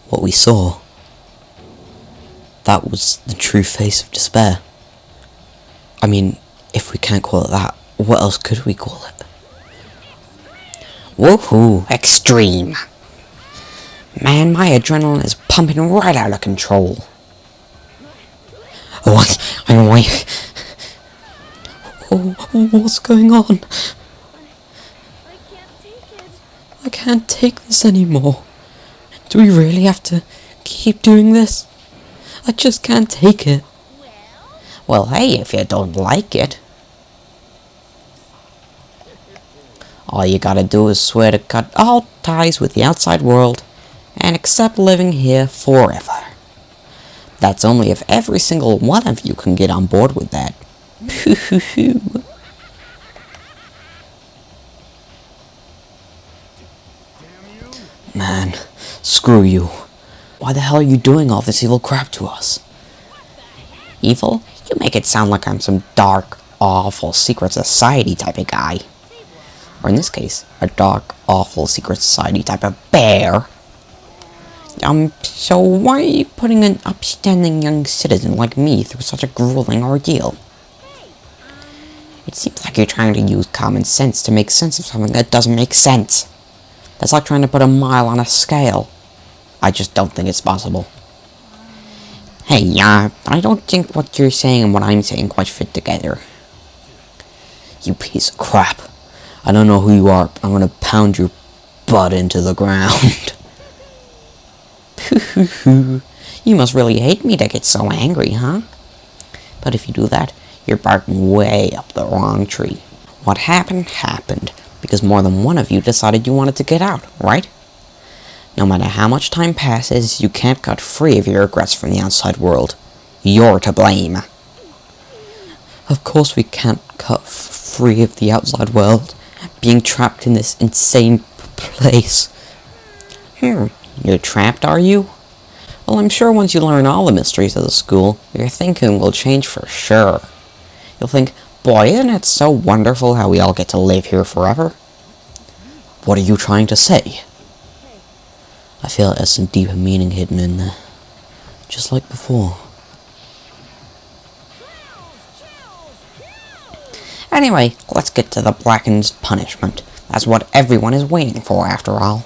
What we saw, that was the true face of despair. I mean, if we can't call it that, what else could we call it? Woohoo! Extreme! Man, my adrenaline is pumping right out of control. What? I'm awake. Oh, what's going on? I can't take this anymore. Do we really have to keep doing this? I just can't take it. Well, hey, if you don't like it, all you gotta do is swear to cut all ties with the outside world and accept living here forever. That's only if every single one of you can get on board with that. Man, screw you. Why the hell are you doing all this evil crap to us? Evil? You make it sound like I'm some dark, awful secret society type of guy. Or in this case, a dark, awful secret society type of bear. So why are you putting an upstanding young citizen like me through such a grueling ordeal? It seems like you're trying to use common sense to make sense of something that doesn't make sense. That's like trying to put a mile on a scale. I just don't think it's possible. Hey, I don't think what you're saying and what I'm saying quite fit together. You piece of crap. I don't know who you are, but I'm gonna pound your butt into the ground. You must really hate me to get so angry, huh? But if you do that, you're barking way up the wrong tree. What happened, happened, because more than one of you decided you wanted to get out, right? No matter how much time passes, you can't cut free of your regrets from the outside world. You're to blame. Of course we can't cut free of the outside world, being trapped in this insane place. You're trapped, are you? Well, I'm sure once you learn all the mysteries of the school, your thinking will change for sure. You'll think, boy, isn't it so wonderful how we all get to live here forever? What are you trying to say? I feel like there's some deeper meaning hidden in there. Just like before. Anyway, let's get to the blackened punishment. That's what everyone is waiting for, after all.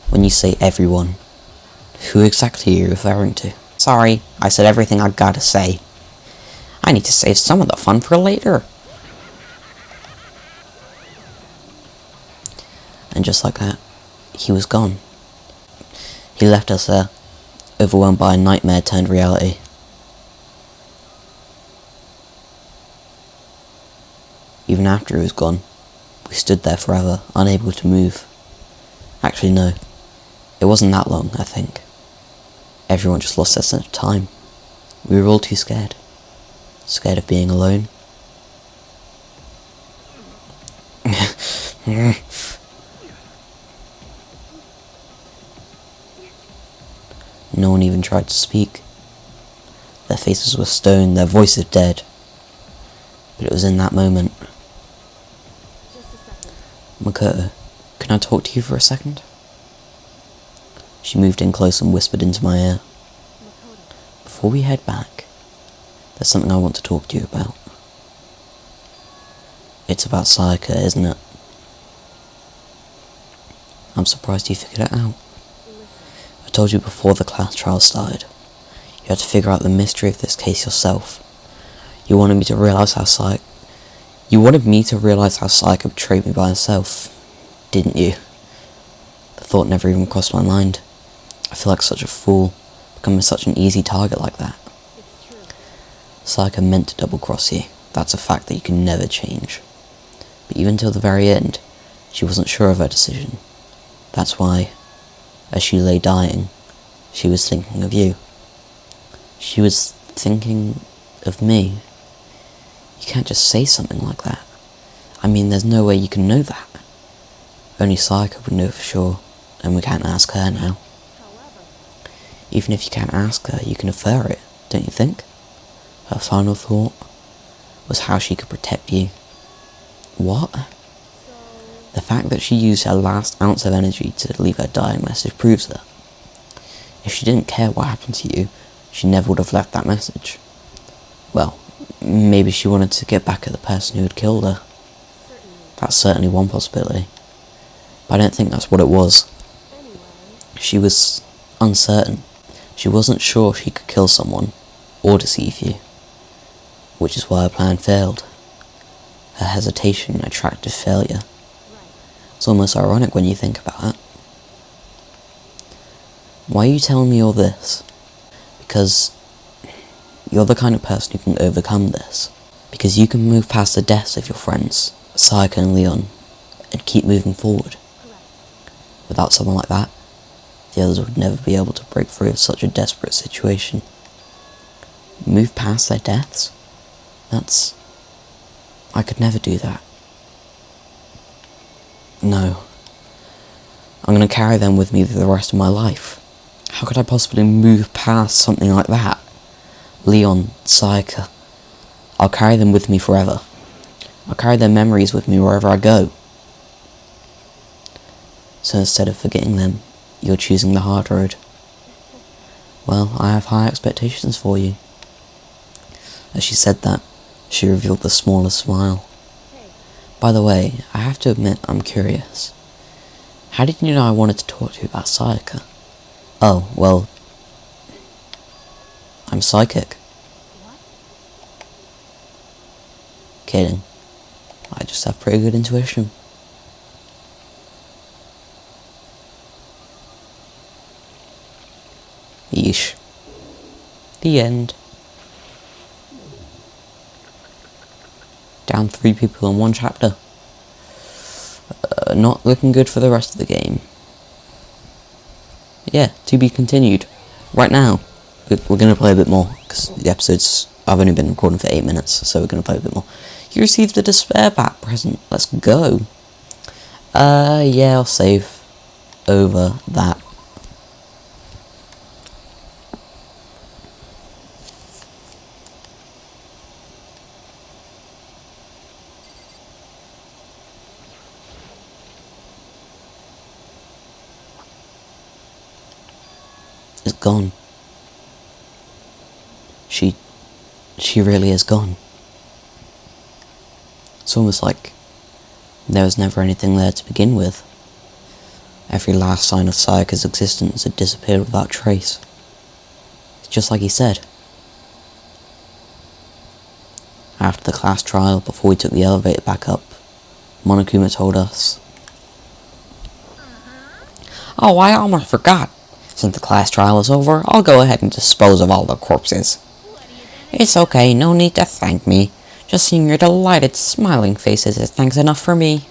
When you say everyone, who exactly are you referring to? Sorry, I said everything I gotta say. I need to save some of the fun for later. And just like that, he was gone. He left us there, overwhelmed by a nightmare turned reality. Even after he was gone, we stood there forever, unable to move. Actually, no. It wasn't that long, I think. Everyone just lost their sense of time. We were all too scared. Scared of being alone. No one even tried to speak. Their faces were stone, their voices dead. But it was in that moment. Makoto, can I talk to you for a second? She moved in close and whispered into my ear. Before we head back, there's something I want to talk to you about. It's about Sayaka, isn't it? I'm surprised you figured it out. I told you before the class trial started. You had to figure out the mystery of this case yourself. You wanted me to realize how Sayaka betrayed me by herself, didn't you? The thought never even crossed my mind. I feel like such a fool, becoming such an easy target like that. Sayaka meant to double-cross you. That's a fact that you can never change. But even till the very end, she wasn't sure of her decision. That's why, as she lay dying, she was thinking of you. She was thinking of me. You can't just say something like that. I mean, there's no way you can know that. Only Sayaka would know for sure, and we can't ask her now. Even if you can't ask her, you can infer it, don't you think? Her final thought was how she could protect you. What? The fact that she used her last ounce of energy to leave her dying message proves that. If she didn't care what happened to you, she never would have left that message. Well, maybe she wanted to get back at the person who had killed her. That's certainly one possibility. But I don't think that's what it was. She was uncertain. She wasn't sure she could kill someone, or deceive you. Which is why her plan failed. Her hesitation attracted failure. It's almost ironic when you think about it. Why are you telling me all this? Because you're the kind of person who can overcome this. Because you can move past the deaths of your friends, Sayaka and Leon, and keep moving forward. Without someone like that, the others would never be able to break free of such a desperate situation. Move past their deaths? I could never do that. No. I'm going to carry them with me for the rest of my life. How could I possibly move past something like that? Leon, Sayaka. I'll carry them with me forever. I'll carry their memories with me wherever I go. So instead of forgetting them, you're choosing the hard road. Well, I have high expectations for you. As she said that, she revealed the smallest smile. By the way, I have to admit I'm curious. How did you know I wanted to talk to you about Sayaka? Oh, well, I'm psychic. Kidding. I just have pretty good intuition. Yeesh. The end. Down 3 people in 1 chapter. Not looking good for the rest of the game. Yeah, to be continued. Right now, we're going to play a bit more, because the episodes, I've only been recording for 8 minutes, so we're going to play a bit more. You received a despair bat present. Let's go. Yeah, I'll save over that. Is gone. She really is gone. It's almost like there was never anything there to begin with. Every last sign of Sayaka's existence had disappeared without trace. It's just like he said. After the class trial, before we took the elevator back up, Monokuma told us, "Oh, I almost forgot. Since the class trial is over, I'll go ahead and dispose of all the corpses." "It's okay, no need to thank me. Just seeing your delighted, smiling faces is thanks enough for me.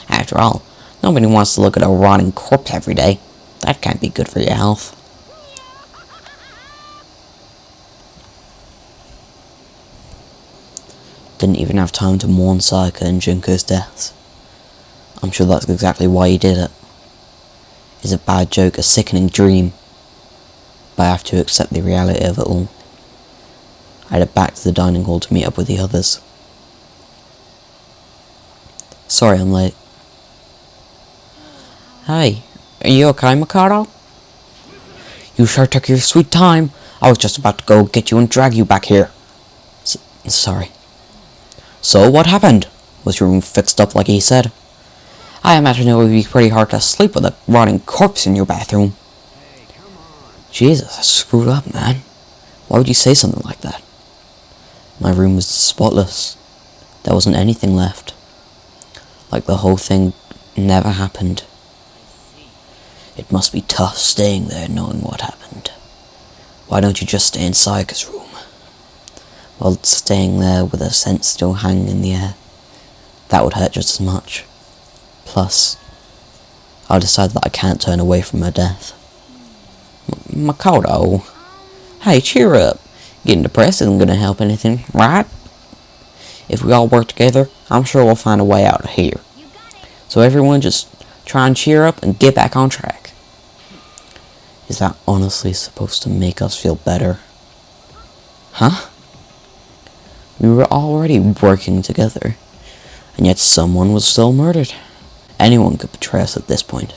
After all, nobody wants to look at a rotting corpse every day. That can't be good for your health." Didn't even have time to mourn Sayaka and Junko's deaths. I'm sure that's exactly why he did it. Is a bad joke a sickening dream? But I have to accept the reality of it all. I headed back to the dining hall to meet up with the others. Sorry I'm late. Hey, are you okay, Mikado? You sure took your sweet time. I was just about to go get you and drag you back here. Sorry. So, what happened? Was your room fixed up like he said? I imagine it would be pretty hard to sleep with a rotting corpse in your bathroom. Jesus, I screwed up, man. Why would you say something like that? My room was spotless. There wasn't anything left. Like the whole thing never happened. It must be tough staying there knowing what happened. Why don't you just stay in Sayaka's room? Well, staying there with a scent still hanging in the air, that would hurt just as much. Plus, I decided that I can't turn away from her death. Makoto, hey, cheer up. Getting depressed isn't gonna help anything, right? If we all work together, I'm sure we'll find a way out of here. So everyone just try and cheer up and get back on track. Is that honestly supposed to make us feel better? Huh? We were already working together, and yet someone was still murdered. Anyone could betray us at this point.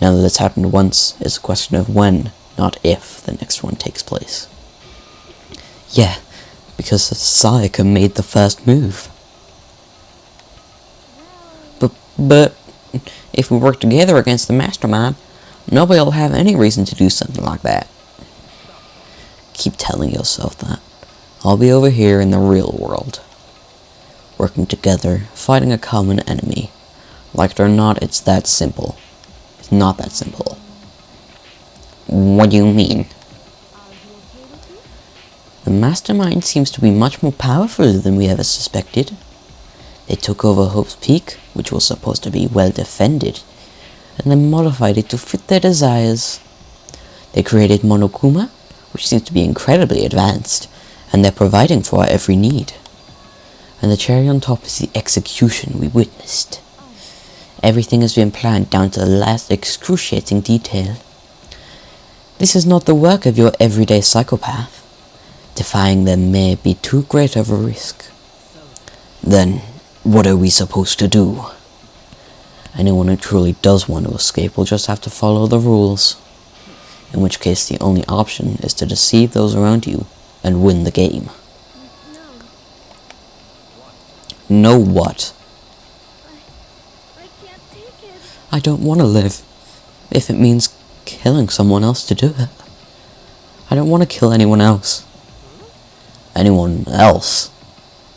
Now that it's happened once, it's a question of when, not if, the next one takes place. Yeah, because Sayaka made the first move. But if we work together against the mastermind, nobody will have any reason to do something like that. Keep telling yourself that. I'll be over here in the real world. Working together, fighting a common enemy. Like it or not, it's that simple. It's not that simple. What do you mean? The mastermind seems to be much more powerful than we ever suspected. They took over Hope's Peak, which was supposed to be well defended, and then modified it to fit their desires. They created Monokuma, which seems to be incredibly advanced, and they're providing for our every need. And the cherry on top is the execution we witnessed. Everything has been planned down to the last excruciating detail. This is not the work of your everyday psychopath. Defying them may be too great of a risk. Then, what are we supposed to do? Anyone who truly does want to escape will just have to follow the rules. In which case the only option is to deceive those around you and win the game. Know what? I can't take it. I don't want to live, if it means killing someone else to do it. I don't want to kill anyone else. Anyone else?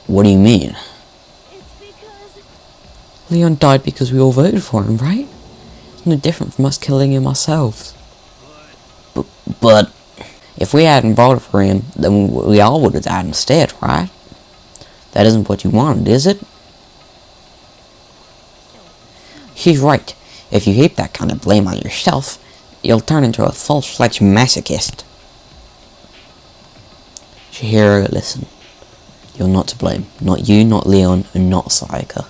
What do you mean? It's because... Leon died because we all voted for him, right? It's no different from us killing him ourselves. But if we hadn't voted for him, then we all would have died instead, right? That isn't what you wanted, is it? He's right. If you heap that kind of blame on yourself, you'll turn into a full-fledged masochist. Chihiro, listen. You're not to blame. Not you, not Leon, and not Sayaka.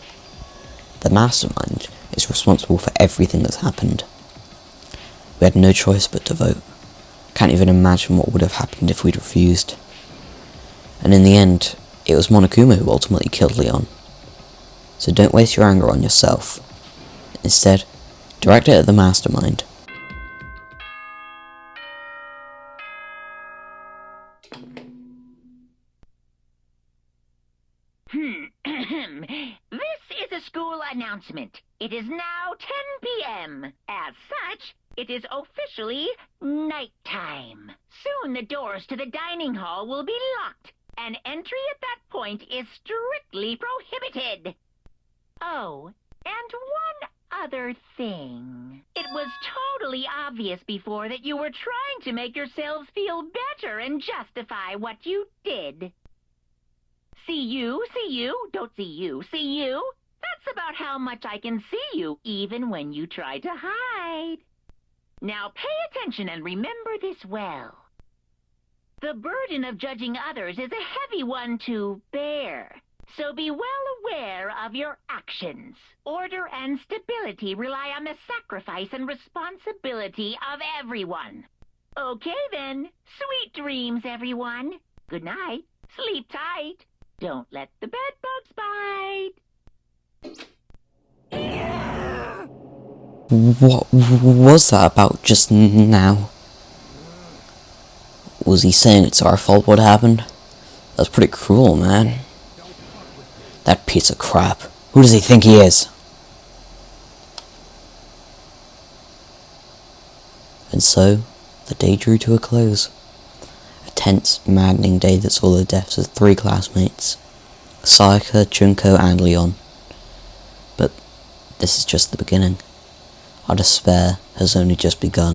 The mastermind is responsible for everything that's happened. We had no choice but to vote. Can't even imagine what would have happened if we'd refused. And in the end, it was Monokuma who ultimately killed Leon. So don't waste your anger on yourself. Instead, direct it at the mastermind. This is a school announcement. It is now 10 p.m. As such, it is officially nighttime. Soon the doors to the dining hall will be locked, and entry at that point is strictly prohibited. Oh, and one other thing. It was totally obvious before that you were trying to make yourselves feel better and justify what you did. See you, don't see you, see you? That's about how much I can see you, even when you try to hide. Now pay attention and remember this well. The burden of judging others is a heavy one to bear, so be well aware of your actions. Order and stability rely on the sacrifice and responsibility of everyone. Okay then, sweet dreams, everyone. Good night, sleep tight. Don't let the bedbugs bite. What was that about just now? Was he saying it's our fault what happened? That's pretty cruel, man. That piece of crap. Who does he think he is? And so, the day drew to a close. A tense, maddening day that saw the deaths of 3 classmates. Sayaka, Junko, and Leon. But this is just the beginning. Our despair has only just begun.